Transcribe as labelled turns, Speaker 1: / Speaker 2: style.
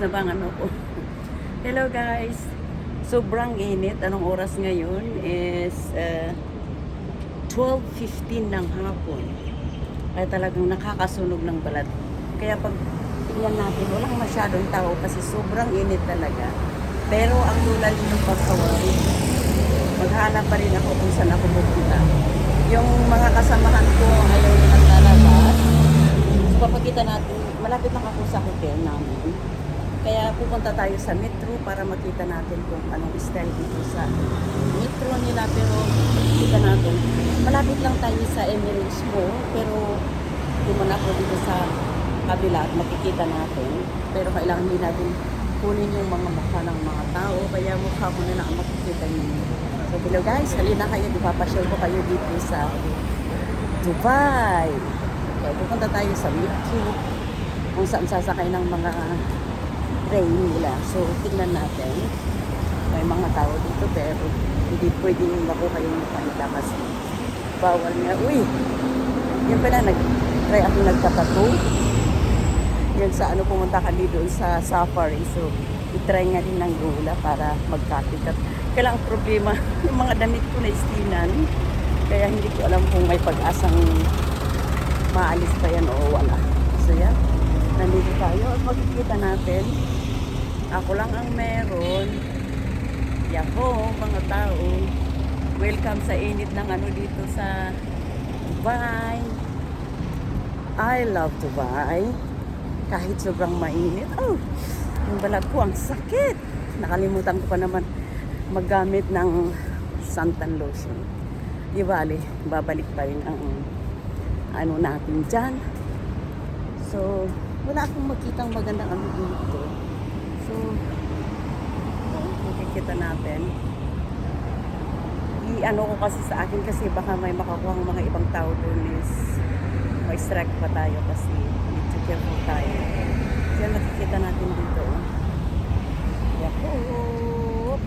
Speaker 1: na ba ang ano ko? Hello guys! Sobrang init. Anong oras ngayon is 12:15 ng hapon. Kaya talagang nakakasunog ng balat. Kaya pag tingnan natin, walang masyadong tao kasi sobrang init talaga. Pero ang tulad ng pagkawal, maghanap pa rin ako kung saan ako pupunta. Yung mga kasamahan ko ayaw nilang lalabas. So papakita natin, malapit lang ako sa hotel namin. Kaya pupunta tayo sa metro para makita natin kung anong style dito sa metro nila. Pero makikita natin, malapit lang tayo sa Emirates Mall. Pero pumunta ako dito sa kabila at makikita natin. Pero kailangan din natin kunin yung mga mukha ng mga tao. Kaya mukha ko na lang ang makikita ninyo. So hello guys, halina kayo. Ipapasyal ko kayo dito sa Dubai. Kaya pupunta tayo sa metro kung saan sasakay ng mga train nila. So, tingnan natin. May mga tao dito pero hindi pwedeng makuha yung mukha nila kasi bawal nga. Uy! Yun pala, try ako nagkatato. Yun sa ano, pumunta kami doon sa safari. So, itry nga din ng gula para magkapikat. Kaya lang problema, yung mga damit ko na istinan. Kaya hindi ko alam kung may pag-asang maalis pa yan o wala. So, yan. Nandito tayo at makikita natin. Ako lang ang meron. Yako, mga tao. Welcome sa init ng ano dito sa Dubai. I love Dubai. Kahit sobrang mainit. Oh, yung balat ko ang sakit. Nakalimutan ko pa naman maggamit ng suntan lotion. Di bale, babalik pa rin ang ano natin dyan. So, wala akong makitang magandang ano dito. So, makikita natin. I-ano ko kasi sa akin kasi baka may makakuha ng mga ibang tao doon is may strike pa tayo kasi medyo careful tayo. Kaya makikita natin dito. Yako!